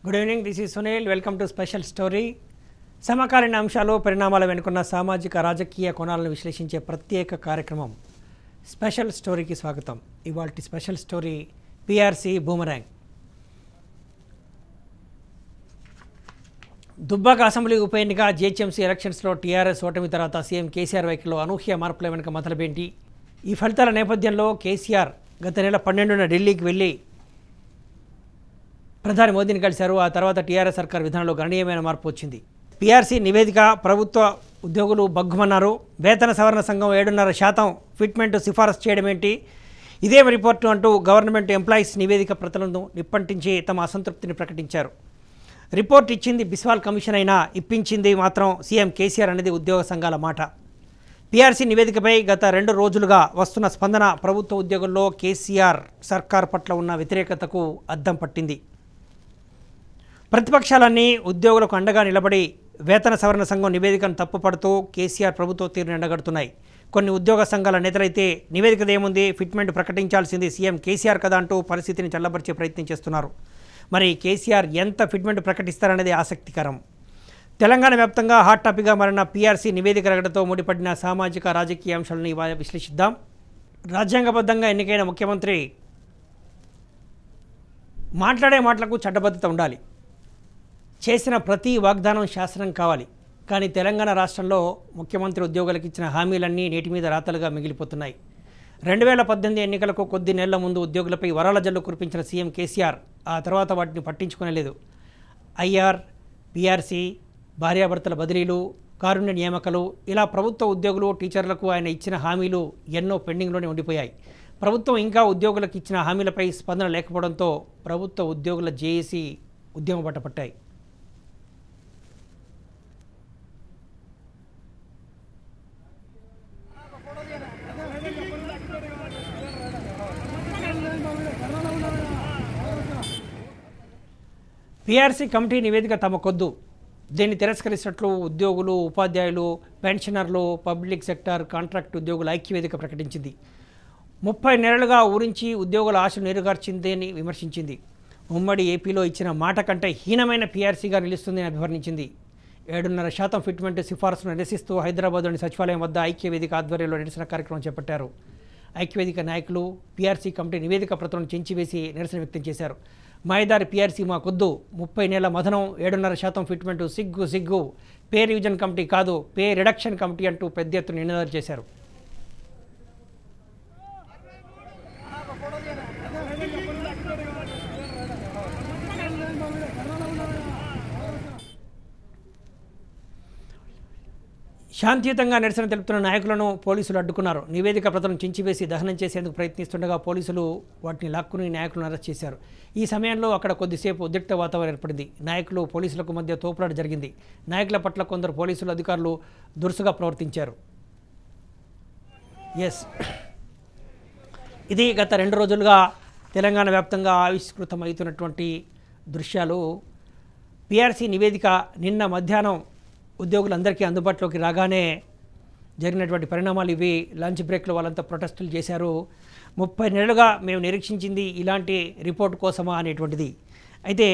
Good evening, this is Sunil. Welcome to special story. సమకాలీన అంశాలు, పరిణామాల వెనుకున్న సామాజిక రాజకీయ కోణాలను విశ్లేషించే ప్రత్యేక కార్యక్రమం స్పెషల్ స్టోరీకి స్వాగతం. ఇవాల్టి special story PRC boomerang. Dubbaka assembly ఉప ఎన్నిక, జిహెచ్ఎంసీ ఎలక్షన్స్లో టీఆర్ఎస్ ఓటమి తర్వాత సీఎం కేసీఆర్ వైఖరిలో అనూహ్య మార్పుల వెనుక మొదలుపెట్టి ఈ ఫలితాల నేపథ్యంలో కేసీఆర్ గత నెల 12న ఢిల్లీకి వెళ్ళి ప్రధాని మోదీని కలిశారు. ఆ తర్వాత టీఆర్ఎస్ సర్కార్ విధానంలో గణనీయమైన మార్పు వచ్చింది. పీఆర్సీ నివేదిక, ప్రభుత్వ ఉద్యోగులు బగ్గుమన్నారు. వేతన సవరణ సంఘం 7.5% ఫిట్మెంట్ సిఫారసు చేయడం ఏంటి, ఇదేం రిపోర్టు అంటూ గవర్నమెంట్ ఎంప్లాయీస్ నివేదిక ప్రతులను నిప్పంటించి తమ అసంతృప్తిని ప్రకటించారు. రిపోర్ట్ ఇచ్చింది బిస్వాల్ కమిషన్ అయినా ఇప్పించింది మాత్రం సీఎం కేసీఆర్ అనేది ఉద్యోగ సంఘాల మాట. పీఆర్సీ నివేదికపై గత 2 రోజులుగా వస్తున్న స్పందన ప్రభుత్వ ఉద్యోగుల్లో కేసీఆర్ సర్కార్ పట్ల ఉన్న వ్యతిరేకతకు అద్దం పట్టింది. ప్రతిపక్షాలన్నీ ఉద్యోగులకు అండగా నిలబడి వేతన సవరణ సంఘం నివేదికను తప్పుపడుతూ కేసీఆర్ ప్రభుత్వ తీరును ఎండగడుతున్నాయి. కొన్ని ఉద్యోగ సంఘాల నేతలైతే నివేదికదేముంది, ఫిట్మెంట్ ప్రకటించాల్సింది సీఎం కేసీఆర్ కదా అంటూ పరిస్థితిని చల్లబరిచే ప్రయత్నం చేస్తున్నారు. మరి కేసీఆర్ ఎంత ఫిట్మెంట్ ప్రకటిస్తారనేది ఆసక్తికరం. తెలంగాణ వ్యాప్తంగా హాట్ టాపిక్గా మారిన పీఆర్సీ నివేదిక రగడతో ముడిపడిన సామాజిక రాజకీయ అంశాలను ఇవాళ విశ్లేషిద్దాం. రాజ్యాంగబద్ధంగా ఎన్నికైన ముఖ్యమంత్రి మాట్లాడే మాటలకు చట్టబద్ధత ఉండాలి. చేసిన ప్రతి వాగ్దానం శాసనం కావాలి. కానీ తెలంగాణ రాష్ట్రంలో ముఖ్యమంత్రి ఉద్యోగులకు ఇచ్చిన హామీలన్నీ నేటి మీద రాతలుగా మిగిలిపోతున్నాయి. 2018 ఎన్నికలకు కొద్ది నెలల ముందు ఉద్యోగులపై వరాల జల్లు కురిపించిన సీఎం కేసీఆర్ ఆ తర్వాత వాటిని పట్టించుకోలేదు. ఐఆర్, పీఆర్సీ, భార్యాభర్తల బదిలీలు, కారుణ్య నియామకాలు, ఇలా ప్రభుత్వ ఉద్యోగులు, టీచర్లకు ఆయన ఇచ్చిన హామీలు ఎన్నో పెండింగ్లోనే ఉండిపోయాయి. ప్రభుత్వం ఇంకా ఉద్యోగులకు ఇచ్చిన హామీలపై స్పందన లేకపోవడంతో ప్రభుత్వ ఉద్యోగుల జేఏసీ ఉద్యమ బాట పట్టాయి. పీఆర్సీ కమిటీ నివేదిక తమకొద్దు, దీన్ని తిరస్కరిస్తున్నట్లు ఉద్యోగులు, ఉపాధ్యాయులు, పెన్షనర్లు, పబ్లిక్ సెక్టార్, కాంట్రాక్ట్ ఉద్యోగుల ఐక్యవేదిక ప్రకటించింది. 30 నెలలుగా ఊరించి ఉద్యోగుల ఆశలు నీరుగార్చిందని విమర్శించింది. ఉమ్మడి ఏపీలో ఇచ్చిన మాట కంటే హీనమైన పీఆర్సీగా నిలుస్తుందని అభివర్ణించింది. 7.5% ఫిట్మెంట్ సిఫార్సును నిరసిస్తూ హైదరాబాద్లోని సచివాలయం వద్ద ఐక్యవేదిక ఆధ్వర్యంలో నిరసన కార్యక్రమం చేపట్టారు. ఐక్యవేదిక నాయకులు పీఆర్సీ కమిటీ నివేదిక ప్రతులను చించివేసి నిరసన వ్యక్తం చేశారు. మాయదారి పీఆర్సీ మాకొద్దు, 30 నెలల మదనం, 7.5% ఫిట్మెంట్ సిగ్గు సిగ్గు, పే రివిజన్ కమిటీ కాదు, పే రిడక్షన్ కమిటీ అంటూ పెద్ద ఎత్తున నినాదాలు చేశారు. శాంతియుతంగా నిరసన తెలుపుతున్న నాయకులను పోలీసులు అడ్డుకున్నారు. నివేదిక ప్రతులను చించివేసి దహనం చేసేందుకు ప్రయత్నిస్తుండగా పోలీసులు వాటిని లాక్కుని నాయకులను అరెస్ట్ చేశారు. ఈ సమయంలో అక్కడ కొద్దిసేపు ఉద్రిక్త వాతావరణం ఏర్పడింది. నాయకులు, పోలీసులకు మధ్య తోపులాట జరిగింది. నాయకుల పట్ల కొందరు పోలీసులు అధికారులు దురుసుగా ప్రవర్తించారు. ఇది గత 2 రోజులుగా తెలంగాణ వ్యాప్తంగా ఆవిష్కృతం అవుతున్నటువంటి దృశ్యాలు. పీఆర్సీ నివేదిక నిన్న మధ్యాహ్నం ఉద్యోగులందరికీ అందుబాటులోకి రాగానే జరిగినటువంటి పరిణామాలు ఇవి. లంచ్ బ్రేక్లో వాళ్ళంతా ప్రొటెస్టులు చేశారు. 30 నెలలుగా మేము నిరీక్షించింది ఇలాంటి రిపోర్ట్ కోసమా అనేటువంటిది. అయితే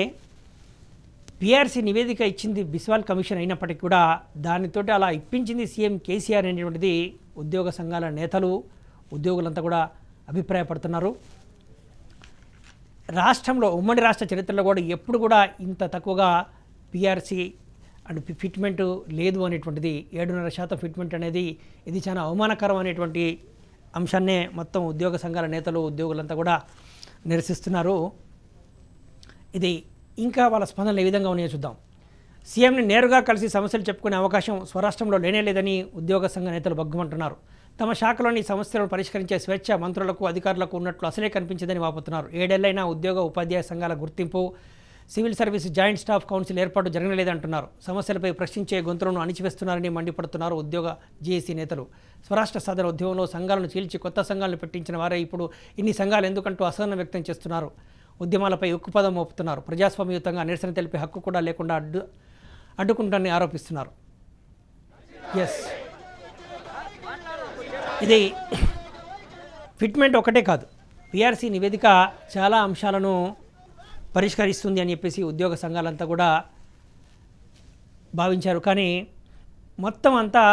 పీఆర్సీ నివేదిక ఇచ్చింది బిస్వాల్ కమిషన్ అయినప్పటికీ కూడా దానితోటి అలా ఇప్పించింది సీఎం కేసీఆర్ అనేటువంటిది ఉద్యోగ సంఘాల నేతలు, ఉద్యోగులంతా కూడా అభిప్రాయపడుతున్నారు. రాష్ట్రంలో, ఉమ్మడి రాష్ట్ర చరిత్రలో కూడా ఎప్పుడు కూడా ఇంత తక్కువగా పీఆర్సీ అండ్ ఫిట్మెంట్ లేదు అనేటువంటిది, 7.5% ఫిట్మెంట్ అనేది ఇది చాలా అవమానకరం అనేటువంటి అంశాన్నే మొత్తం ఉద్యోగ సంఘాల నేతలు, ఉద్యోగులంతా కూడా నిరసిస్తున్నారు. ఇది ఇంకా వాళ్ళ స్పందనలు ఏ విధంగా ఉన్నాయో చూద్దాం. సీఎంని నేరుగా కలిసి సమస్యలు చెప్పుకునే అవకాశం స్వరాష్ట్రంలో లేనేలేదని ఉద్యోగ సంఘ నేతలు బగ్గుమంటున్నారు. తమ శాఖలోని సమస్యలను పరిష్కరించే స్వేచ్ఛ మంత్రులకు, అధికారులకు ఉన్నట్లు అసలే కనిపించదని వాపోతున్నారు. 7 ఏళ్లైనా ఉద్యోగ, ఉపాధ్యాయ సంఘాల గుర్తింపు, civil service joint staff council ఏర్పాటు జరగలేదంటున్నారు. సమస్యలపై ప్రశ్నించే గొంతులను అణిచివేస్తున్నారని మండిపడుతున్నారు ఉద్యోగ జేఏసీ నేతలు. స్వరాష్ట్ర సాధన ఉద్యమంలో సంఘాలను చీల్చి కొత్త సంఘాలను పెట్టించిన వారే ఇప్పుడు ఇన్ని సంఘాలు ఎందుకంటూ అసహనం వ్యక్తం చేస్తున్నారు. ఉద్యమాలపై ఉక్కుపదం మోపుతున్నారు. ప్రజాస్వామ్యయుతంగా నిరసన తెలిపే హక్కు కూడా లేకుండా అడ్డుకుంటారని ఆరోపిస్తున్నారు. ఇది ఫిట్మెంట్ ఒకటే కాదు, పీఆర్సీ నివేదిక చాలా అంశాలను పరిష్కరిస్తుంది అని చెప్పేసి ఉద్యోగ సంఘాలంతా కూడా భావించారు. కానీ మొత్తం అంతా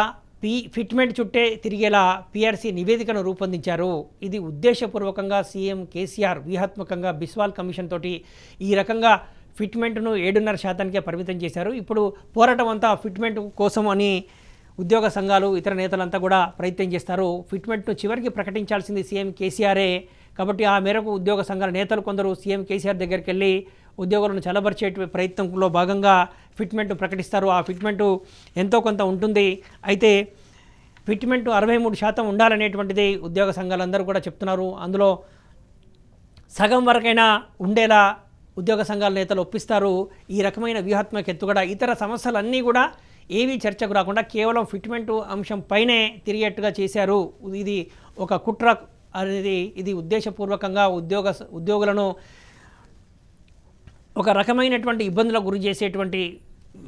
ఫిట్మెంట్ చుట్టే తిరిగేలా పిఆర్సీ నివేదికను రూపొందించారు. ఇది ఉద్దేశపూర్వకంగా సీఎం కేసీఆర్ వ్యూహాత్మకంగా బిస్వాల్ కమిషన్ తోటి ఈ రకంగా ఫిట్మెంట్ను 7.5%కే పరిమితం చేశారు. ఇప్పుడు పోరాటం అంతా ఫిట్మెంట్ కోసం అని ఉద్యోగ సంఘాలు ఇతర నేతలంతా కూడా ప్రయత్నం చేస్తారు. ఫిట్మెంట్ను చివరికి ప్రకటించాల్సింది సీఎం కేసీఆరే. కాబట్టి ఆ మేరకు ఉద్యోగ సంఘాల నేతలు కొందరు సీఎం కేసీఆర్ దగ్గరికి వెళ్ళి ఉద్యోగులను చల్లబరిచే ప్రయత్నంలో భాగంగా ఫిట్మెంట్ ప్రకటిస్తారు. ఆ ఫిట్మెంటు ఎంతో కొంత ఉంటుంది. అయితే ఫిట్మెంట్ 63% ఉండాలనేటువంటిది ఉద్యోగ సంఘాలందరూ కూడా చెప్తున్నారు. అందులో సగం వరకైనా ఉండేలా ఉద్యోగ సంఘాల నేతలు ఒప్పిస్తారు. ఈ రకమైన వ్యూహాత్మక ఎత్తుగడ ఇతర సమస్యలన్నీ కూడా ఏవీ చర్చకు రాకుండా కేవలం ఫిట్మెంట్ అంశం పైనే తిరిగేట్టుగా చేశారు. ఇది ఒక కుట్ర అనేది, ఇది ఉద్దేశపూర్వకంగా ఉద్యోగులను ఒక రకమైనటువంటి ఇబ్బందులకు గురి చేసేటువంటి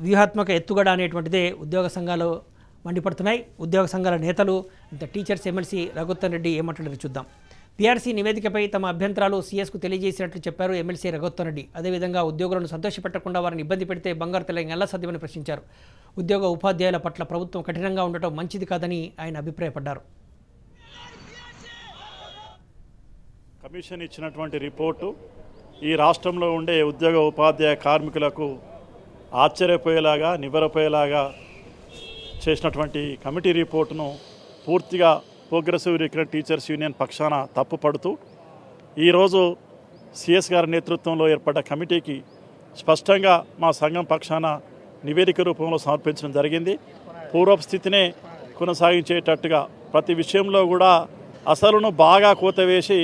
వ్యూహాత్మక ఎత్తుగడ అనేటువంటిదే ఉద్యోగ సంఘాలు మండిపడుతున్నాయి. ఉద్యోగ సంఘాల నేతలు టీచర్స్ ఎమ్మెల్సీ రఘుత్తమ్ రెడ్డి ఏమంటున్నారో చూద్దాం. పీఆర్సీ నివేదికపై తమ అభ్యంతరాలు సీఎస్కు తెలియజేసినట్లు చెప్పారు ఎమ్మెల్సీ రఘుత్తమ్ రెడ్డి. అదేవిధంగా ఉద్యోగులను సంతోషపెట్టకుండా వారిని ఇబ్బంది పెడితే బంగారు తెలంగాణ ఎలా సాధ్యమని ప్రశ్నించారు. ఉద్యోగ ఉపాధ్యాయుల పట్ల ప్రభుత్వం కఠినంగా ఉండటం మంచిది కాదని ఆయన అభిప్రాయపడ్డారు. కమిషన్ ఇచ్చినటువంటి రిపోర్టు ఈ రాష్ట్రంలో ఉండే ఉద్యోగ ఉపాధ్యాయ కార్మికులకు ఆశ్చర్యపోయేలాగా నివ్వెరపోయేలాగా చేసినటువంటి కమిటీ రిపోర్టును పూర్తిగా ప్రోగ్రెసివ్ రిక్రూట్ టీచర్స్ యూనియన్ పక్షాన తప్పుపడుతూ ఈరోజు సిఎస్ గారి నేతృత్వంలో ఏర్పడ్డ కమిటీకి స్పష్టంగా మా సంఘం పక్షాన నివేదిక రూపంలో సమర్పించడం జరిగింది. పూర్వపు స్థితినే కొనసాగించేటట్టుగా ప్రతి విషయంలో కూడా అసలును బాగా కోతవేసి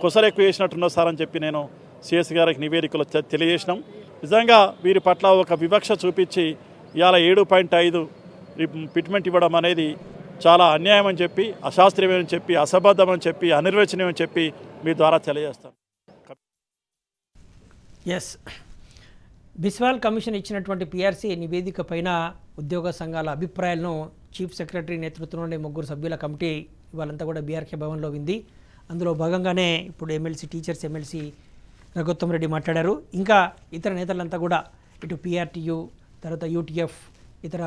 కొసరెక్కువ వేసినట్టున్నారు సార్ అని చెప్పి నేను సిఎస్ గారికి నివేదికలో తెలియజేసినాం. నిజంగా వీరి పట్ల ఒక వివక్ష చూపించి ఇవాళ 7.5 ఫిట్మెంట్ ఇవ్వడం అనేది చాలా అన్యాయం అని చెప్పి, అశాస్త్రీయమని చెప్పి, అసబద్ధమని చెప్పి, అనిర్వచనీయమని చెప్పి మీ ద్వారా తెలియజేస్తాను. ఎస్, బిస్వాల్ కమిషన్ ఇచ్చినటువంటి పీఆర్సీ నివేదిక పైన ఉద్యోగ సంఘాల అభిప్రాయాలను చీఫ్ సెక్రటరీ నేతృత్వంలోని 3 సభ్యుల కమిటీ ఇవాళంతా కూడా బీఆర్కే భవన్లో ఉంది. అందులో భాగంగానే ఇప్పుడు టీచర్స్ ఎమ్మెల్సీ రఘుత్తమ్ రెడ్డి మాట్లాడారు. ఇంకా ఇతర నేతలంతా కూడా ఇటు పీఆర్టీయూ, తర్వాత యూటీఎఫ్, ఇతర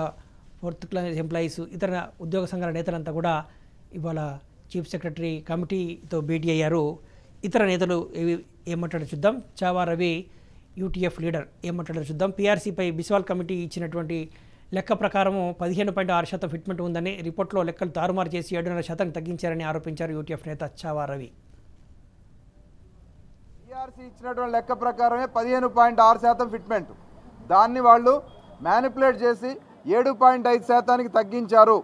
4th క్లాస్ ఎంప్లాయీస్, ఇతర ఉద్యోగ సంఘాల నేతలంతా కూడా ఇవాళ చీఫ్ సెక్రటరీ కమిటీతో భేటీ అయ్యారు. ఇతర నేతలు ఏమంటాడో చూద్దాం. చావా రవి యూటీఎఫ్ లీడర్ ఏమంటాడో చూద్దాం. పీఆర్సీపై బిస్వాల్ కమిటీ ఇచ్చినటువంటి లెక్క ప్రకారం 15.6% ఫిట్మెంట్ ఉందని రిపోర్ట్లో లెక్కలు తారుమారు చేసి 7.5% తగ్గించారని ఆరోపించారు యూటీఎఫ్ నేత చావా రవి. పీఆర్సీ ఇచ్చినటువంటి లెక్క ప్రకారమే 15.6% ఫిట్మెంట్, దాన్ని వాళ్ళు మ్యానిపులేట్ చేసి 7.5%కి తగ్గించారు.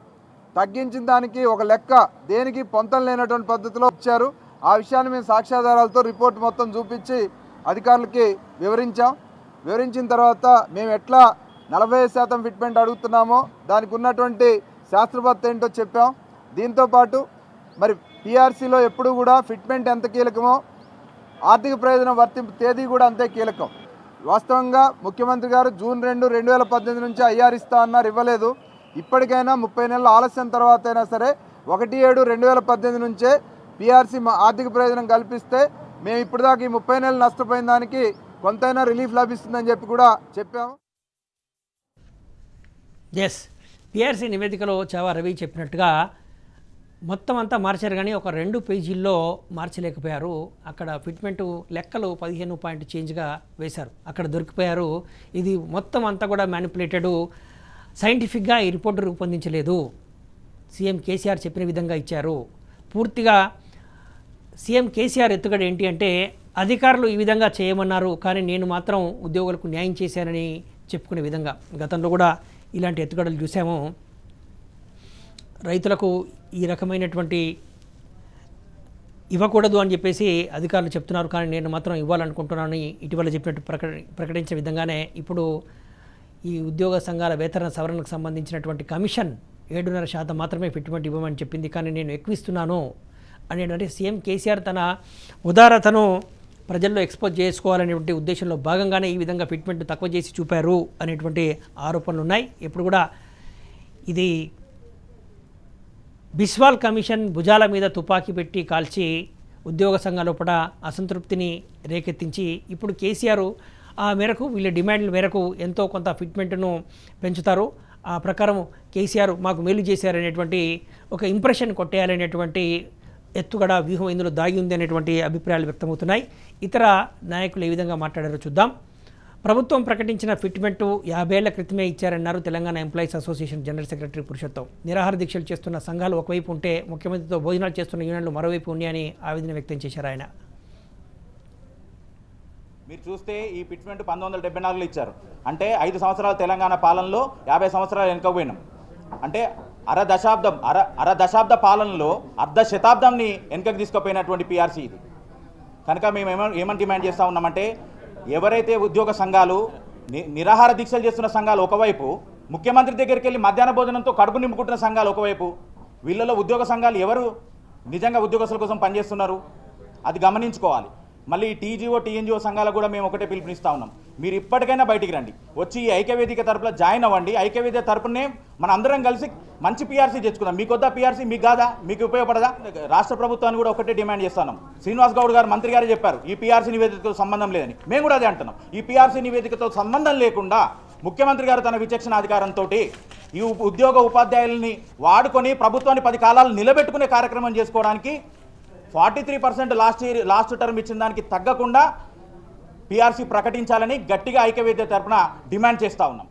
తగ్గించిన దానికి ఒక లెక్క దేనికి పొంతం లేనటువంటి పద్ధతిలో ఇచ్చారు. ఆ విషయాన్ని మేము సాక్ష్యాధారాలతో రిపోర్ట్ మొత్తం చూపించి అధికారులకి వివరించిన తర్వాత మేము ఎట్లా 40% ఫిట్మెంట్ అడుగుతున్నామో దానికి ఉన్నటువంటి శాస్త్రబద్ధత ఏంటో చెప్పాం. దీంతోపాటు మరి పీఆర్సీలో ఎప్పుడు కూడా ఫిట్మెంట్ ఎంత కీలకమో ఆర్థిక ప్రయోజనం వర్తింపు తేదీ కూడా అంతే కీలకం. వాస్తవంగా ముఖ్యమంత్రి గారు జూన్ 2, 2018 నుంచి ఐఆర్ ఇస్తా అన్నారు, ఇవ్వలేదు. ఇప్పటికైనా 30 నెలల ఆలస్యం తర్వాత అయినా సరే 1/7/2018 నుంచే పీఆర్సీ ఆర్థిక ప్రయోజనం కల్పిస్తే మేము ఇప్పటిదాకా ఈ 30 నెలలు నష్టపోయిన దానికి కొంతైనా రిలీఫ్ లభిస్తుందని చెప్పి కూడా చెప్పాము. ఎస్, పీఆర్సీ నివేదికలో చావా రవి చెప్పినట్టుగా మొత్తం అంతా మార్చారు, కానీ ఒక 2 పేజీల్లో మార్చలేకపోయారు. అక్కడ ఫిట్మెంటు లెక్కలు 15 పాయింట్ చేంజ్గా వేశారు, అక్కడ దొరికిపోయారు. ఇది మొత్తం అంతా కూడా మ్యానిపులేటెడ్, సైంటిఫిక్గా ఈ రిపోర్టు రూపొందించలేదు. సీఎం కేసీఆర్ చెప్పిన విధంగా ఇచ్చారు. పూర్తిగా సీఎం కేసీఆర్ ఎత్తుగడ ఏంటి అంటే అధికారులు ఈ విధంగా చేయమన్నారు, కానీ నేను మాత్రం ఉద్యోగులకు న్యాయం చేశానని చెప్పుకునే విధంగా. గతంలో కూడా ఇలాంటి ఎత్తుగడలు చూసాము. రైతులకు ఈ రకమైనటువంటి ఇవ్వకూడదు అని చెప్పేసి అధికారులు చెప్తున్నారు, కానీ నేను మాత్రం ఇవ్వాలనుకుంటున్నానని ఇటీవల చెప్పినట్టు ప్రకటించిన విధంగానే ఇప్పుడు ఈ ఉద్యోగ సంఘాల వేతన సవరణకు సంబంధించినటువంటి కమిషన్ 7.5% మాత్రమే ఫిట్మెంట్ ఇవ్వమని చెప్పింది, కానీ నేను ఎక్కువ ఇస్తున్నాను అనేటువంటి సీఎం కేసీఆర్ తన ఉదారతను ప్రజల్లో ఎక్స్పోజ్ చేసుకోవాలనేటువంటి ఉద్దేశంలో భాగంగానే ఈ విధంగా ఫిట్మెంట్ తక్కువ చేసి చూపారు అనేటువంటి ఆరోపణలు ఉన్నాయి. ఇప్పుడు కూడా ఇది బిస్వాల్ కమిషన్ భుజాల మీద తుపాకీ పెట్టి కాల్చి ఉద్యోగ సంఘాల లోపల అసంతృప్తిని రేకెత్తించి ఇప్పుడు కేసీఆర్ ఆ మేరకు వీళ్ళ డిమాండ్ల మేరకు ఎంతో కొంత ఫిట్మెంట్ను పెంచుతారు. ఆ ప్రకారం కేసీఆర్ మాకు మేలు చేశారనేటువంటి ఒక ఇంప్రెషన్ కొట్టేయాలనేటువంటి ఎత్తుగడ వ్యూహం ఇందులో దాగి ఉంది అనేటువంటి అభిప్రాయాలు వ్యక్తమవుతున్నాయి. ఇతర నాయకులు ఏ విధంగా మాట్లాడారో చూద్దాం. ప్రభుత్వం ప్రకటించిన ఫిట్మెంటు 50 ఏళ్ల క్రితమే ఇచ్చారన్నారు Telangana employees association general secretary Purushottam. నిరాహార దీక్షలు చేస్తున్న సంఘాలు ఒకవైపు ఉంటే ముఖ్యమంత్రితో భోజనాలు చేస్తున్న యూనియన్లు మరోవైపు ఉన్నాయని ఆవేదన వ్యక్తం చేశారు ఆయన. మీరు చూస్తే ఈ ఫిట్మెంట్ 1974లో ఇచ్చారు. అంటే 5 సంవత్సరాల తెలంగాణ పాలనలో 50 సంవత్సరాలు వెనుకపోయినాం. అంటే అర దశాబ్ద పాలనలో అర్ధ శతాబ్దంని వెనుకకు తీసుకుపోయినటువంటి పిఆర్సీ ఇది. కనుక మేము ఏమని డిమాండ్ చేస్తూ ఉన్నామంటే, ఎవరైతే ఉద్యోగ సంఘాలు నిరాహార దీక్షలు చేస్తున్న సంఘాలు ఒకవైపు, ముఖ్యమంత్రి దగ్గరికి వెళ్ళి మధ్యాహ్న భోజనంతో కడుపు నింపుకుంటున్న సంఘాలు ఒకవైపు, వీళ్ళలో ఉద్యోగ సంఘాలు ఎవరు నిజంగా ఉద్యోగస్తుల కోసం పనిచేస్తున్నారు అది గమనించుకోవాలి. మళ్ళీ టీజీఓ టీఎన్జిఓ సంఘాలకు కూడా మేము ఒకటే పిలుపునిస్తూ ఉన్నాం, మీరు ఇప్పటికైనా బయటికి రండి, వచ్చి ఈ ఐక్యవేదిక తరపున జాయిన్ అవ్వండి. ఐక్యవేదిక తరపునే మన అందరం కలిసి మంచి పీఆర్సీ తెచ్చుకుందాం. మీకు వద్దా పీఆర్సీ, మీకు కాదా, మీకు ఉపయోగపడదా? రాష్ట్ర ప్రభుత్వాన్ని కూడా ఒకటే డిమాండ్ చేస్తున్నాం. శ్రీనివాస్ గౌడ్ గారు మంత్రి గారే చెప్పారు ఈ పీఆర్సీ నివేదికతో సంబంధం లేదని. మేము కూడా అదే అంటున్నాం. ఈ పీఆర్సీ నివేదికతో సంబంధం లేకుండా ముఖ్యమంత్రి గారు తన విచక్షణ అధికారంతో ఈ ఉద్యోగ ఉపాధ్యాయుల్ని వాడుకొని ప్రభుత్వాన్ని 10 కాలాలు నిలబెట్టుకునే కార్యక్రమం చేసుకోవడానికి 43% లాస్ట్ టర్మ్ ఇచ్చిన దానికి తగ్గకుండా పీఆర్సీ ప్రకటించాలని గట్టిగా ఐక్యవేదిక తరపున డిమాండ్ చేస్తూ ఉన్నాం.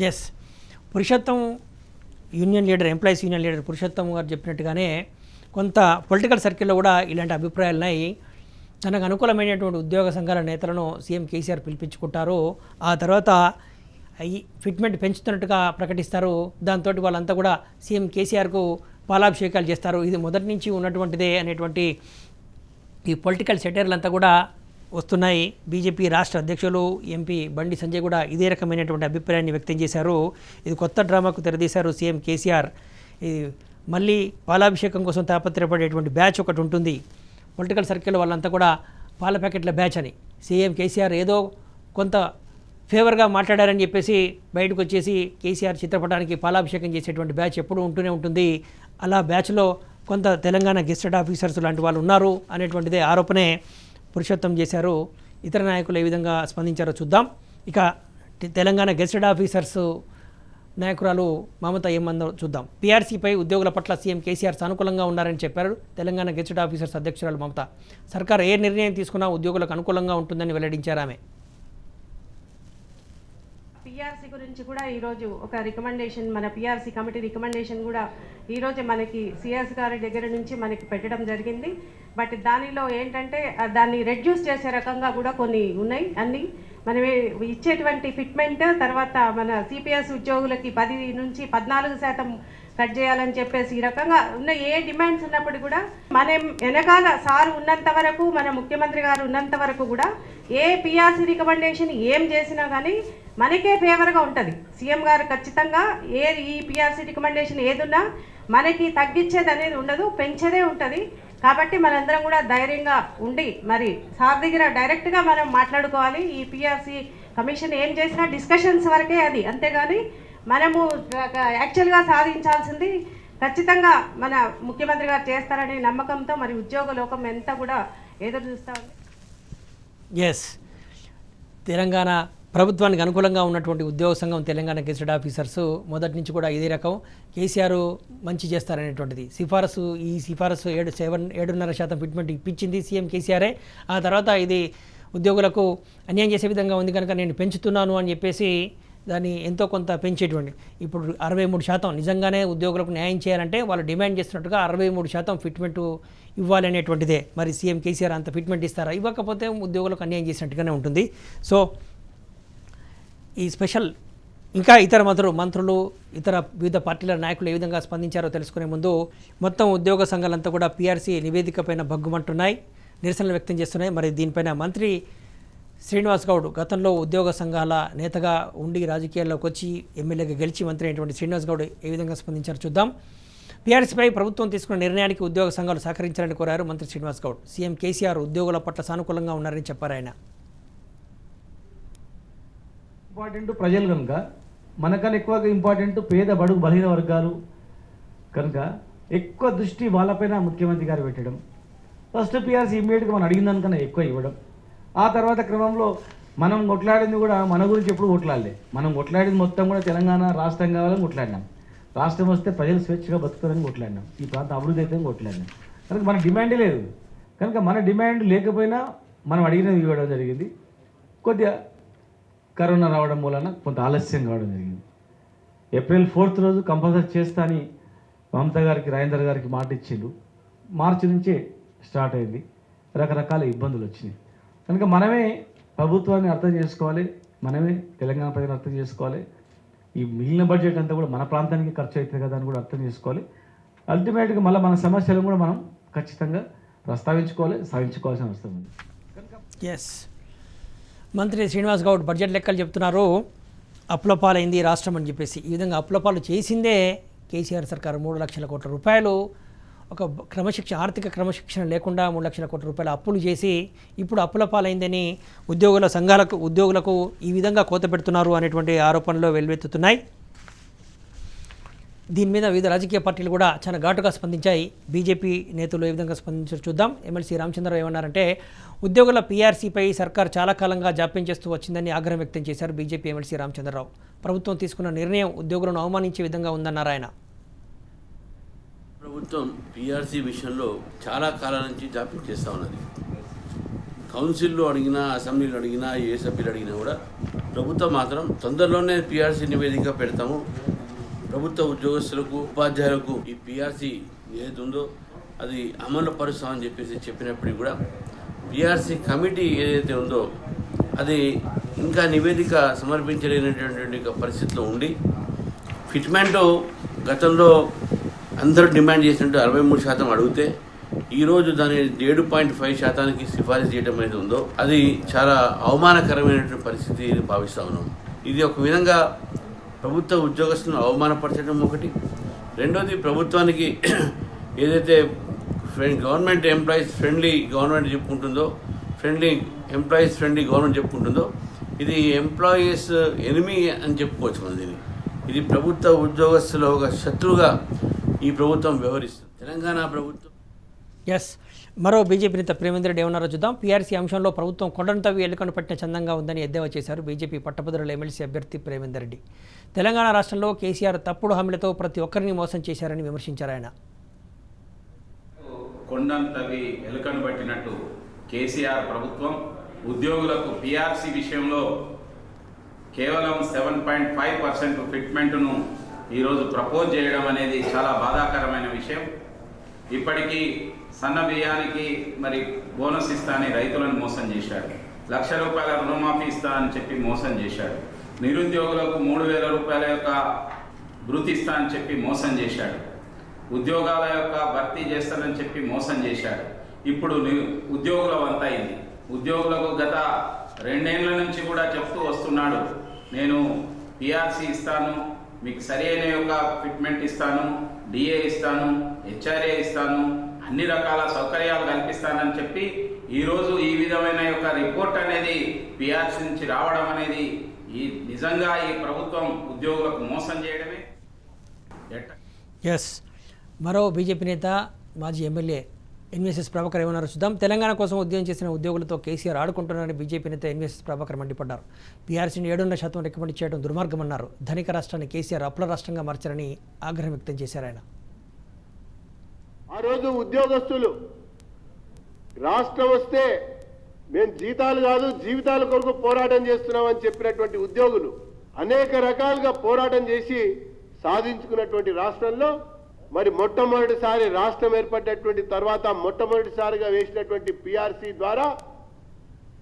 Yes, Purushottam union leader, employees union leader Purushottam గారు చెప్పినట్టుగానే కొంత పొలిటికల్ సర్కిల్లో కూడా ఇలాంటి అభిప్రాయాలున్నాయి. తనకు అనుకూలమైనటువంటి ఉద్యోగ సంఘాల నేతలను సీఎం కేసీఆర్ పిలిపించుకుంటారు. ఆ తర్వాత ఈ ఫిట్మెంట్ పెంచుతున్నట్టుగా ప్రకటిస్తారు. దాంతో వాళ్ళంతా కూడా సీఎం కేసీఆర్కు పాలాభిషేకాలు చేస్తారు. ఇది మొదటి నుంచి ఉన్నటువంటిదే అనేటువంటి ఈ పొలిటికల్ సెటైర్లంతా కూడా వస్తున్నాయి. బీజేపీ రాష్ట్ర అధ్యక్షులు ఎంపీ బండి సంజయ్ కూడా ఇదే రకమైనటువంటి అభిప్రాయాన్ని వ్యక్తం చేశారు. ఇది కొత్త డ్రామాకు తెరదీశారు సీఎం కేసీఆర్. ఇది మళ్ళీ పాలాభిషేకం కోసం తాపత్రయపడేటువంటి బ్యాచ్ ఒకటి ఉంటుంది పొలిటికల్ సర్కిల్, వాళ్ళంతా కూడా పాల ప్యాకెట్ల బ్యాచ్ అని. సీఎం కేసీఆర్ ఏదో కొంత ఫేవర్గా మాట్లాడారని చెప్పేసి బయటకు వచ్చేసి కేసీఆర్ చిత్రపటానికి పాలాభిషేకం చేసేటువంటి బ్యాచ్ ఎప్పుడూ ఉంటూనే ఉంటుంది. అలా బ్యాచ్లో కొంత తెలంగాణ గెస్టెడ్ ఆఫీసర్స్ లాంటి వాళ్ళు ఉన్నారు అనేటువంటిదే ఆరోపణే పురుషోత్తం చేశారు. ఇతర నాయకులు ఏ విధంగా స్పందించారో చూద్దాం. ఇక తెలంగాణ గెస్టెడ్ ఆఫీసర్స్ నాయకురాలు మమత ఏమందో చూద్దాం. పీఆర్సీపై ఉద్యోగుల పట్ల సీఎం కేసీఆర్ సానుకూలంగా ఉన్నారని చెప్పారు తెలంగాణ గెస్టెడ్ ఆఫీసర్స్ అధ్యక్షురాలు మమత. సర్కార్ ఏ నిర్ణయం తీసుకున్నా ఉద్యోగులకు అనుకూలంగా ఉంటుందని వెల్లడించారు ఆమె. పిఆర్సీ గురించి కూడా ఈరోజు ఒక రికమెండేషన్, మన పిఆర్సీ కమిటీ రికమెండేషన్ కూడా ఈరోజు మనకి సిఎస్ గారి దగ్గర నుంచి మనకి పెట్టడం జరిగింది. బట్ దానిలో ఏంటంటే దాన్ని రెడ్యూస్ చేసే రకంగా కూడా కొన్ని ఉన్నాయి. అన్నీ మనం ఇచ్చేటువంటి ఫిట్మెంట్, తర్వాత మన సిపిఎస్ ఉద్యోగులకి 10 నుంచి 14% కట్ చేయాలని చెప్పేసి ఈ రకంగా ఉన్న ఏ డిమాండ్స్ ఉన్నప్పుడు కూడా మనం వెనకాల సార్ ఉన్నంత వరకు, మన ముఖ్యమంత్రి గారు ఉన్నంత వరకు కూడా ఏ పిఆర్సీ రికమెండేషన్ ఏం చేసినా కానీ మనకే ఫేవర్గా ఉంటుంది. సీఎం గారు ఖచ్చితంగా ఈ పిఆర్సీ రికమెండేషన్ ఏదున్నా మనకి తగ్గించేది అనేది ఉండదు, పెంచేదే ఉంటుంది. కాబట్టి మనందరం కూడా ధైర్యంగా ఉండి మరి సార్ దగ్గర డైరెక్ట్గా మనం మాట్లాడుకోవాలి. ఈ పిఆర్సీ కమిషన్ ఏం చేసినా డిస్కషన్స్ వరకే అది, అంతేగాని మనము యాక్చువల్గా సాధించాల్సింది ఖచ్చితంగా మన ముఖ్యమంత్రి గారు చేస్తారనే నమ్మకంతో మరి ఉద్యోగ లోకం ఎంత కూడా ఎదురు చూస్తూ ఉంది. ఎస్, తెలంగాణ ప్రభుత్వానికి అనుకూలంగా ఉన్నటువంటి ఉద్యోగ సంఘం తెలంగాణ గెస్టెడ్ ఆఫీసర్స్ మొదటి నుంచి కూడా ఇదే రకం. కేసీఆర్ మంచి చేస్తారనేటువంటిది ఈ సిఫారసు 7.5% ఫిట్మెంట్ ఇప్పించింది సీఎం కేసీఆరే. ఆ తర్వాత ఇది ఉద్యోగులకు అన్యాయం చేసే విధంగా ఉంది కనుక నేను పెంచుతున్నాను అని చెప్పేసి దాన్ని ఎంతో కొంత పెంచేటువంటి ఇప్పుడు 63% నిజంగానే ఉద్యోగులకు న్యాయం చేయాలంటే వాళ్ళు డిమాండ్ చేస్తున్నట్టుగా 63% ఫిట్మెంట్ ఇవ్వాలి అనేటువంటిదే. మరి సీఎం కేసీఆర్ అంత ఫిట్మెంట్ ఇస్తారా? ఇవ్వకపోతే ఉద్యోగులకు అన్యాయం చేసినట్టుగానే ఉంటుంది. సో ఈ స్పెషల్ ఇంకా ఇతర మంత్రులు ఇతర వివిధ పార్టీల నాయకులు ఏ విధంగా స్పందించారో తెలుసుకునే ముందు మొత్తం ఉద్యోగ సంఘాలంతా కూడా పీఆర్సీ నివేదిక పైన భగ్గుమంటున్నాయి, నిరసనలు వ్యక్తం చేస్తున్నాయి. మరి దీనిపైన మంత్రి శ్రీనివాస్ గౌడ్ గతంలో ఉద్యోగ సంఘాల నేతగా ఉండి రాజకీయాల్లోకి వచ్చి ఎమ్మెల్యేగా గెలిచి మంత్రి అయినటువంటి శ్రీనివాస్ గౌడ్ ఏ విధంగా స్పందించారో చూద్దాం. పీఆర్సీపై ప్రభుత్వం తీసుకున్న నిర్ణయానికి ఉద్యోగ సంఘాలు సహకరించాలని కోరారు మంత్రి శ్రీనివాస్ గౌడ్. సీఎం కేసీఆర్ ఉద్యోగుల పట్ల సానుకూలంగా ఉన్నారని చెప్పారు ఆయన. ఇంపార్టెంట్ ప్రజలు కనుక మనకన్నా ఎక్కువగా ఇంపార్టెంట్ పేద బడుగు బలహీన వర్గాలు కనుక ఎక్కువ దృష్టి వాళ్ళపైన ముఖ్యమంత్రి గారు పెట్టడం, ఫస్ట్ పిఆర్సీ ఇమ్మీడియట్గా మనం అడిగిన దానికన్నా ఎక్కువ ఇవ్వడం. ఆ తర్వాత క్రమంలో మనం కొట్లాడింది కూడా మన గురించి ఎప్పుడు కొట్లాడలే. మనం కొట్లాడింది మొత్తం కూడా తెలంగాణ రాష్ట్రం కావాలని కొట్లాడినాం. రాష్ట్రం వస్తే ప్రజలు స్వేచ్ఛగా బతుకుతారని కొట్లాడినాం. ఈ ప్రాంతం అభివృద్ధి అయితే కొట్లాడినాం. కనుక మన డిమాండే లేదు. కనుక మన డిమాండ్ లేకపోయినా మనం అడిగినది ఇవ్వడం జరిగింది. కొద్దిగా కరోనా రావడం వలన కొంత ఆలస్యం కావడం జరిగింది. ఏప్రిల్ 4th రోజు కంపల్సరీ చేస్తా అని మమతా గారికి, రాజేందర్ గారికి మాట ఇచ్చిండు. మార్చి నుంచే స్టార్ట్ అయింది. రకరకాల ఇబ్బందులు వచ్చినాయి. కనుక మనమే ప్రభుత్వాన్ని అర్థం చేసుకోవాలి, మనమే తెలంగాణ ప్రజలను అర్థం చేసుకోవాలి. ఈ మిగిలిన బడ్జెట్ అంతా కూడా మన ప్రాంతానికి ఖర్చు అవుతుంది కదా అని కూడా అర్థం చేసుకోవాలి. అల్టిమేట్గా మళ్ళీ మన సమస్యలను కూడా మనం ఖచ్చితంగా ప్రస్తావించుకోవాలి, సాధించుకోవాల్సిన అవసరం ఉంది. ఎస్, మంత్రి శ్రీనివాస్ గౌడ్ బడ్జెట్ లెక్కలు చెప్తున్నారు, అప్పులపాలైంది రాష్ట్రం అని చెప్పేసి. ఈ విధంగా అప్పులపాలు చేసిందే కేసీఆర్ సర్కారు. 3 లక్షల కోట్ల రూపాయలు ఒక ఆర్థిక క్రమశిక్షణ లేకుండా 3 లక్షల కోట్ల రూపాయల అప్పులు చేసి ఇప్పుడు అప్పులపాలైందని ఉద్యోగులకు ఈ విధంగా కోత పెడుతున్నారు అనేటువంటి ఆరోపణలు వెల్లువెత్తుతున్నాయి. దీని మీద వివిధ రాజకీయ పార్టీలు కూడా చాలా ఘాటుగా స్పందించాయి. బీజేపీ నేతలు ఏ విధంగా స్పందించారు చూద్దాం. ఎమ్మెల్సీ రామచంద్రరావు ఏమన్నారంటే, ఉద్యోగుల పీఆర్సీపై సర్కార్ చాలా కాలంగా జాప్యం చేస్తూ వచ్చిందని ఆగ్రహం వ్యక్తం చేశారు బీజేపీ ఎమ్మెల్సీ రామచంద్రరావు. ప్రభుత్వం తీసుకున్న నిర్ణయం ఉద్యోగులను అవమానించే విధంగా ఉందన్నారు ఆయన. ప్రభుత్వం పీఆర్సీ విషయంలో చాలా కాలం నుంచి జాప్యం చేస్తూ ఉన్నది. కౌన్సిల్లో అడిగినా, అసెంబ్లీలో అడిగినా, ఏ సభ్యులు అడిగినా కూడా ప్రభుత్వం మాత్రం తొందరలోనే పీఆర్సీ నివేదిక పెడతాము, ప్రభుత్వ ఉద్యోగస్తులకు, ఉపాధ్యాయులకు ఈ పీఆర్సీ ఏదైతే ఉందో అది అమలు పరుస్తామని చెప్పినప్పటికీ కూడా పీఆర్సీ కమిటీ ఏదైతే ఉందో అది ఇంకా నివేదిక సమర్పించలేనటువంటి పరిస్థితిలో ఉండి, ఫిట్మెంట్ గతంలో అందరూ డిమాండ్ చేసినట్టు 63% అడిగితే ఈరోజు దాని 7.5% సిఫారసు చేయడం అనేది ఉందో అది చాలా అవమానకరమైనటువంటి పరిస్థితి భావిస్తూ ఉన్నాం. ఇది ఒక విధంగా ప్రభుత్వ ఉద్యోగస్తులను అవమానపరచడం ఒకటి. రెండోది, ప్రభుత్వానికి ఏదైతే గవర్నమెంట్ ఎంప్లాయీస్ ఫ్రెండ్లీ గవర్నమెంట్ చెప్పుకుంటుందో, ఎంప్లాయీస్ ఫ్రెండ్లీ గవర్నమెంట్ చెప్పుకుంటుందో, ఇది ఎంప్లాయీస్ ఎనిమీ అని చెప్పుకోవచ్చు మనం దీన్ని. ఇది ప్రభుత్వ ఉద్యోగస్తుల ఒక శత్రువుగా ఈ ప్రభుత్వం వ్యవహరిస్తుంది, తెలంగాణ ప్రభుత్వం. ఎస్, మరో బీజేపీ నేత ప్రేమేందర్ రెడ్డి ఏమన్నారో చూద్దాం. పీఆర్సీ అంశంలో ప్రభుత్వం కొండను తవ్వి ఎల్లుకొని పట్టిన చందంగా ఉందని ఎద్దేవా చేశారు బీజేపీ పట్టభద్రుల ఎమ్మెల్సీ అభ్యర్థి ప్రేమేందర్ రెడ్డి. తెలంగాణ రాష్ట్రంలో కేసీఆర్ తప్పుడు హామీలతో ప్రతి ఒక్కరిని మోసం చేశారని విమర్శించారు ఆయన. కొండను తవ్వి ఎలుకను పట్టినట్టు కేసీఆర్ ప్రభుత్వం ఉద్యోగులకు పీఆర్సీ విషయంలో కేవలం 7.5% ఫిట్మెంట్ను ఈరోజు ప్రపోజ్ చేయడం అనేది చాలా బాధాకరమైన విషయం. ఇప్పటికీ సన్న బియ్యానికి మరి బోనస్ ఇస్తా అని రైతులను మోసం చేశాడు. ₹1,00,000 రుణమాఫీ ఇస్తా అని చెప్పి మోసం చేశాడు. నిరుద్యోగులకు 3,000 రూపాయల యొక్క భృతి ఇస్తా అని చెప్పి మోసం చేశాడు. ఉద్యోగాల యొక్క భర్తీ చేస్తానని చెప్పి మోసం చేశాడు. ఇప్పుడు ఉద్యోగుల వంత అయింది. ఉద్యోగులకు గత 2 ఏళ్ల నుంచి కూడా చెప్తూ వస్తున్నాడు, నేను పీఆర్సీ ఇస్తాను, మీకు సరైన యొక్క ఫిట్మెంట్ ఇస్తాను, డిఏ ఇస్తాను, హెచ్ఆర్ఏ ఇస్తాను, అన్ని రకాల సౌకర్యాలు కల్పిస్తానని చెప్పి ఈరోజు ఈ విధమైన యొక్క రిపోర్ట్ అనేది పీఆర్సీ నుంచి రావడం అనేది నిజంగా ఈ ప్రభుత్వం ఉద్యోగులకు మోసం చేయడమే. ఎస్, మరో బీజేపీ నేత మాజీ ఎమ్మెల్యే ఎన్వీఎస్ఎస్ ప్రభాకర్ ఏమన్నారో చూద్దాం. తెలంగాణ కోసం ఉద్యమం చేసిన ఉద్యోగులతో కేసీఆర్ ఆడుకుంటున్నారని బీజేపీ నేత ఎన్వీఎస్ఎస్ ప్రభాకర్ మండిపడ్డారు. పీఆర్సీని 7.5% రికమెండ్ చేయడం దుర్మార్గమన్నారు. ధనిక రాష్ట్రాన్ని కేసీఆర్ అప్పుల రాష్ట్రంగా మార్చారని ఆగ్రహం వ్యక్తం చేశారు ఆయన. ఆ రోజు ఉద్యోగస్తులు రాష్ట్రం వస్తే మేము జీతాలు కాదు జీవితాల కొరకు పోరాటం చేస్తున్నామని చెప్పినటువంటి ఉద్యోగులు అనేక రకాలుగా పోరాటం చేసి సాధించుకున్నటువంటి రాష్ట్రంలో మరి మొట్టమొదటిసారి రాష్ట్రం ఏర్పడినటువంటి తర్వాత మొట్టమొదటిసారిగా వేసినటువంటి పీఆర్సీ ద్వారా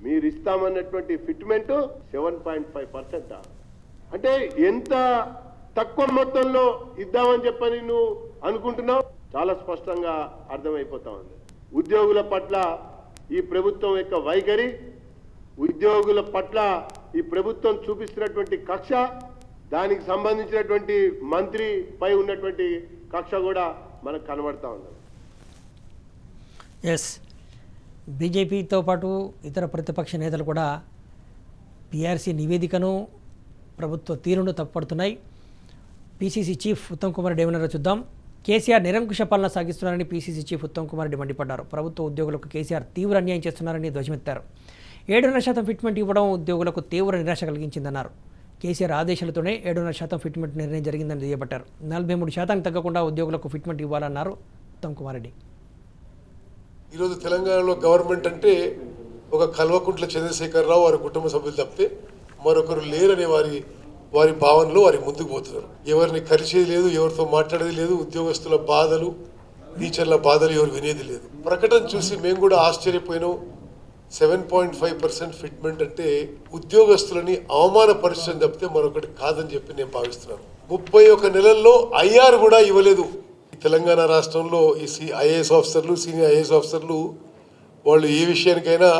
మీరు ఇస్తామన్నటువంటి ఫిట్మెంట్ 7.5%. అంటే ఎంత తక్కువ మొత్తంలో ఇద్దామని చెప్పని నువ్వు అనుకుంటున్నావు? చాలా స్పష్టంగా అర్థమైపోతా ఉంది. ఉద్యోగుల పట్ల ఈ ప్రభుత్వం యొక్క వైఖరి, ఉద్యోగుల పట్ల ఈ ప్రభుత్వం చూపిస్తున్నటువంటి కక్ష, దానికి సంబంధించినటువంటి మంత్రిపై ఉన్నటువంటి కక్ష కూడా మనకు కనబడతా ఉంది. ఎస్, బీజేపీతో పాటు ఇతర ప్రతిపక్ష నేతలు కూడా పీఆర్సీ నివేదికను, ప్రభుత్వ తీరును తప్పుపడుతున్నాయి. పీసీసీ చీఫ్ ఉత్తమ్ కుమార్ రెడ్డి ఏమన్నారో చూద్దాం. కేసీఆర్ నిరంకుశ పాలన సాగిస్తున్నారని పీసీసీ చీఫ్ ఉత్తమ్ కుమార్ రెడ్డి మండిపడ్డారు. ప్రభుత్వ ఉద్యోగులకు కేసీఆర్ తీవ్ర అన్యాయం చేస్తున్నారని ధ్వజమెత్తారు. 7.5% ఫిట్మెంట్ ఇవ్వడం ఉద్యోగులకు తీవ్ర నిరాశ కలిగించిందన్నారు. కేసీఆర్ ఆదేశాలతోనే 7.5% ఫిట్మెంట్ నిర్ణయం జరిగిందని దుయ్యబట్టారు. 43% తగ్గకుండా ఉద్యోగులకు ఫిట్మెంట్ ఇవ్వాలన్నారు ఉత్తమ్ కుమార్ రెడ్డి. ఈరోజు తెలంగాణలో గవర్నమెంట్ అంటే ఒక కల్వకుంట్ల చంద్రశేఖరరావు వారి కుటుంబ సభ్యులు తప్పితే మరొకరు లేరనే వారి భావనలో వారి ముందుకు పోతున్నారు. ఎవరిని కలిసేది లేదు, ఎవరితో మాట్లాడేది లేదు, ఉద్యోగస్తుల బాధలు టీచర్ల బాధలు ఎవరు వినేది లేదు. ప్రకటన చూసి మేము కూడా ఆశ్చర్యపోయినాం. 7.5% ఫిట్మెంట్ అంటే ఉద్యోగస్తులని అవమానపరచడం తప్పితే మరొకటి కాదని చెప్పి నేను భావిస్తున్నాను. 31 నెలల్లో IR కూడా ఇవ్వలేదు. తెలంగాణ రాష్ట్రంలో ఈ ఐఏఎస్ ఆఫీసర్లు, సీనియర్ ఐఏఎస్ ఆఫీసర్లు వాళ్ళు ఏ విషయానికైనా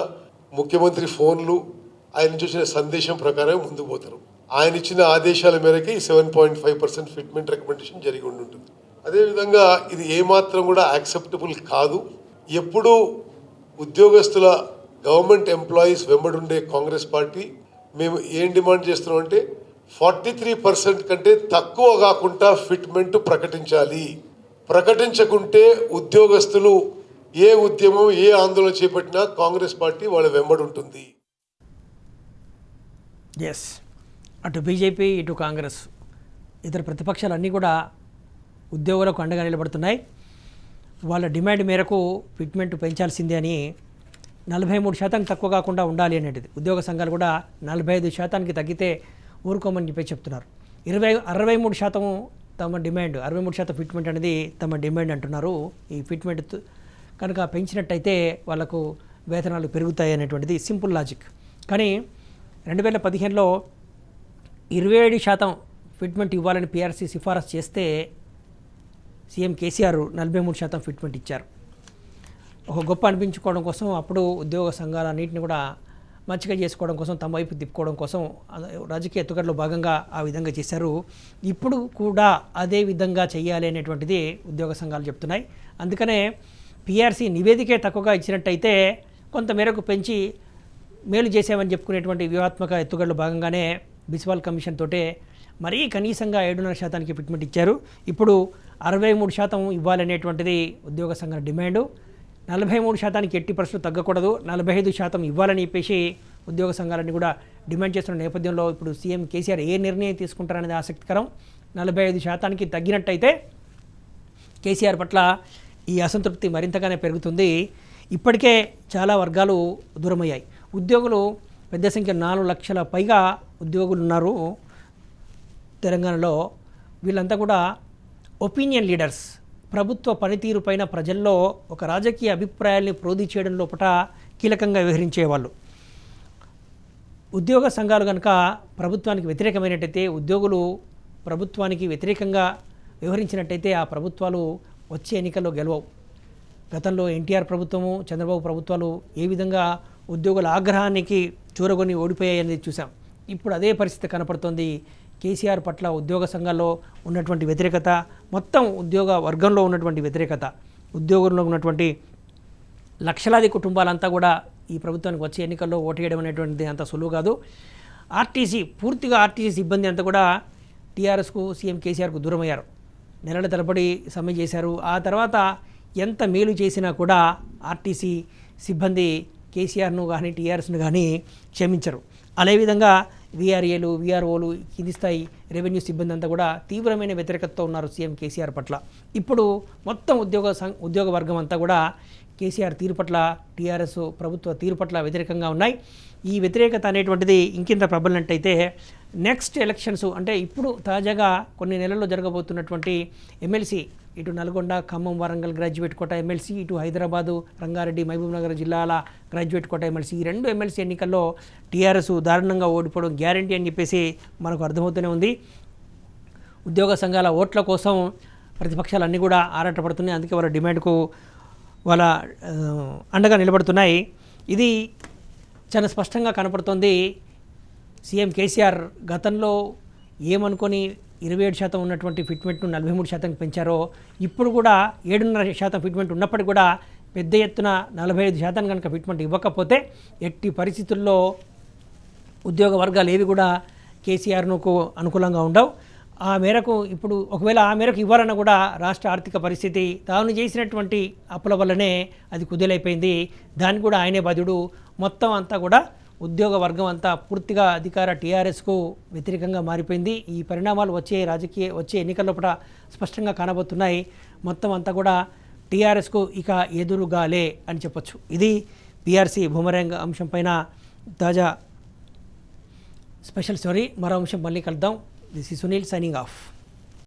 ముఖ్యమంత్రి ఫోన్లు ఆయన నుంచి వచ్చిన సందేశం ప్రకారం ముందుకు పోతారు. ఆయన ఇచ్చిన ఆదేశాల మేరకి 7.5% ఫిట్మెంట్ రికమెండేషన్ జరిగి ఉంటుంది. అదేవిధంగా ఇది ఏమాత్రం కూడా యాక్సెప్టబుల్ కాదు. ఎప్పుడు ఉద్యోగస్తుల గవర్నమెంట్ ఎంప్లాయీస్ వెంబడుండే కాంగ్రెస్ పార్టీ మేము ఏం డిమాండ్ చేస్తున్నాం అంటే 43% కంటే తక్కువ కాకుండా ఫిట్మెంట్ ప్రకటించాలి. ప్రకటించకుంటే ఉద్యోగస్తులు ఏ ఉద్యమం ఏ ఆందోళన చేపట్టినా కాంగ్రెస్ పార్టీ వాళ్ళ వెంబడుంటుంది. ఎస్, అటు బీజేపీ ఇటు కాంగ్రెస్ ఇతర ప్రతిపక్షాలన్నీ కూడా ఉద్యోగులకు అండగా నిలబడుతున్నాయి. వాళ్ళ డిమాండ్ మేరకు ఫిట్మెంట్ పెంచాల్సిందే అని 43% తక్కువ కాకుండా ఉండాలి అనేది ఉద్యోగ సంఘాలు కూడా 45% తగ్గితే ఊరుకోమని చెప్పి చెప్తున్నారు. 63% తమ డిమాండ్, 63% ఫిట్మెంట్ అనేది తమ డిమాండ్ అంటున్నారు. ఈ ఫిట్మెంట్ కనుక పెంచినట్టయితే వాళ్ళకు వేతనాలు పెరుగుతాయి అనేటువంటిది సింపుల్ లాజిక్. కానీ 2015లో 27% ఫిట్మెంట్ ఇవ్వాలని పీఆర్సీ సిఫారసు చేస్తే సీఎం కేసీఆర్ 43% ఫిట్మెంట్ ఇచ్చారు. ఒక గొప్ప అనిపించుకోవడం కోసం అప్పుడు ఉద్యోగ సంఘాలన్నింటినీ కూడా మంచిగా చేసుకోవడం కోసం, తమ వైపు తిప్పుకోవడం కోసం రాజకీయ ఎత్తుగడలో భాగంగా ఆ విధంగా చేశారు. ఇప్పుడు కూడా అదే విధంగా చేయాలి అనేటువంటిది ఉద్యోగ సంఘాలు చెప్తున్నాయి. అందుకనే పీఆర్సీ నివేదికే తక్కువగా ఇచ్చినట్టయితే కొంత మేరకు పెంచి మేలు చేసామని చెప్పుకునేటువంటి వ్యూహాత్మక ఎత్తుగడలో భాగంగానే బిస్వాల్ కమిషన్ తోటే మరీ కనీసంగా 7.5% ఫిట్మెంట్ ఇచ్చారు. ఇప్పుడు 63% ఇవ్వాలనేటువంటిది ఉద్యోగ సంఘాల డిమాండు. 43% ఎట్టి పరిస్థితులు తగ్గకూడదు, 45% ఇవ్వాలని చెప్పేసి ఉద్యోగ సంఘాలన్నీ కూడా డిమాండ్ చేస్తున్న నేపథ్యంలో ఇప్పుడు సీఎం కేసీఆర్ ఏ నిర్ణయం తీసుకుంటారనేది ఆసక్తికరం. 45% తగ్గినట్టయితే కేసీఆర్ పట్ల ఈ అసంతృప్తి మరింతగానే పెరుగుతుంది. ఇప్పటికే చాలా వర్గాలు దూరమయ్యాయి. ఉద్యోగులు పెద్ద సంఖ్య 4 లక్షల పైగా ఉద్యోగులు ఉన్నారు తెలంగాణలో. వీళ్ళంతా కూడా ఒపీనియన్ లీడర్స్. ప్రభుత్వ పనితీరుపైన ప్రజల్లో ఒక రాజకీయ అభిప్రాయాల్ని ప్రోధి చేయడం లోపల కీలకంగా వ్యవహరించేవాళ్ళు. ఉద్యోగ సంఘాలు కనుక ప్రభుత్వానికి వ్యతిరేకమైనట్టయితే, ఉద్యోగులు ప్రభుత్వానికి వ్యతిరేకంగా వ్యవహరించినట్టయితే ఆ ప్రభుత్వాలు వచ్చే ఎన్నికల్లో గెలవవు. గతంలో ఎన్టీఆర్ ప్రభుత్వము, చంద్రబాబు ప్రభుత్వాలు ఏ విధంగా ఉద్యోగుల ఆగ్రహానికి చూరగొని ఓడిపోయాయనేది చూసాం. ఇప్పుడు అదే పరిస్థితి కనపడుతోంది. కేసీఆర్ పట్ల ఉద్యోగ సంఘాల్లో ఉన్నటువంటి వ్యతిరేకత, మొత్తం ఉద్యోగ వర్గంలో ఉన్నటువంటి వ్యతిరేకత, ఉద్యోగుల్లో ఉన్నటువంటి లక్షలాది కుటుంబాలంతా కూడా ఈ ప్రభుత్వానికి వచ్చే ఎన్నికల్లో ఓటేయడం అనేటువంటిది అంత సులువు కాదు. పూర్తిగా ఆర్టీసీ సిబ్బంది అంతా కూడా టీఆర్ఎస్కు, సీఎం కేసీఆర్కు దూరమయ్యారు. నెలల తరబడి సమ్మె చేశారు. ఆ తర్వాత ఎంత మేలు చేసినా కూడా ఆర్టీసీ సిబ్బంది కేసీఆర్ను కానీ టీఆర్ఎస్ను కానీ క్షమించరు. అదేవిధంగా వీఆర్ఏలు, వీఆర్ఓలు, కింది స్థాయి రెవెన్యూ సిబ్బంది అంతా కూడా తీవ్రమైన వ్యతిరేకతతో ఉన్నారు సీఎం కేసీఆర్ పట్ల. ఇప్పుడు మొత్తం ఉద్యోగ వర్గం అంతా కూడా కేసీఆర్ తీరు పట్ల, టీఆర్ఎస్ ప్రభుత్వ తీరు పట్ల వ్యతిరేకంగా ఉన్నాయి. ఈ వ్యతిరేకత అనేటువంటిది ఇంకింత ప్రబలినట్టయితే నెక్స్ట్ ఎలక్షన్స్ అంటే ఇప్పుడు తాజాగా కొన్ని నెలల్లో జరగబోతున్నటువంటి ఎమ్మెల్సీ, ఇటు నల్గొండ, ఖమ్మం, వరంగల్ గ్రాడ్యుయేట్ కోట ఎమ్మెల్సీ, ఇటు హైదరాబాదు, రంగారెడ్డి, మహబూబ్నగర్ జిల్లాల గ్రాడ్యుయేట్ కోట ఎమ్మెల్సీ, ఈ 2 ఎమ్మెల్సీ ఎన్నికల్లో టీఆర్ఎస్ దారుణంగా ఓడిపోవడం గ్యారంటీ అని చెప్పేసి మనకు అర్థమవుతూనే ఉంది. ఉద్యోగ సంఘాల ఓట్ల కోసం ప్రతిపక్షాలన్నీ కూడా ఆరాటపడుతున్నాయి. అందుకే వాళ్ళ డిమాండ్కు వాళ్ళ అండగా నిలబడుతున్నాయి. ఇది చాలా స్పష్టంగా కనపడుతోంది. సీఎం కేసీఆర్ గతంలో ఏమనుకొని 27% ఉన్నటువంటి ఫిట్మెంట్ను 43% పెంచారో, ఇప్పుడు కూడా 7.5% ఫిట్మెంట్ ఉన్నప్పటికీ కూడా పెద్ద ఎత్తున 45% కనుక ఫిట్మెంట్ ఇవ్వకపోతే ఎట్టి పరిస్థితుల్లో ఉద్యోగ వర్గాలు ఏవి కూడా కేసీఆర్కు అనుకూలంగా ఉండవు. ఆ మేరకు ఇప్పుడు ఒకవేళ ఆ మేరకు ఇవ్వాలన్నా కూడా రాష్ట్ర ఆర్థిక పరిస్థితి తాను చేసినటువంటి అప్పుల వల్లనే అది కుదేలైపోయింది. దానికి కూడా ఆయనే బాధ్యుడు. మొత్తం అంతా కూడా ఉద్యోగ వర్గం అంతా పూర్తిగా అధికార టీఆర్ఎస్కు వ్యతిరేకంగా మారిపోయింది. ఈ పరిణామాలు వచ్చే ఎన్నికల్లో కూడా స్పష్టంగా కానబోతున్నాయి. మొత్తం అంతా కూడా టీఆర్ఎస్కు ఇక ఎదురుగాలే అని చెప్పొచ్చు. ఇది పీఆర్సీ బూమరాంగ్ అంశం పైన తాజా స్పెషల్ స్టోరీ. మరో అంశం మళ్ళీ కలుద్దాం. దిస్ ఈ సునీల్ సైనింగ్ ఆఫ్.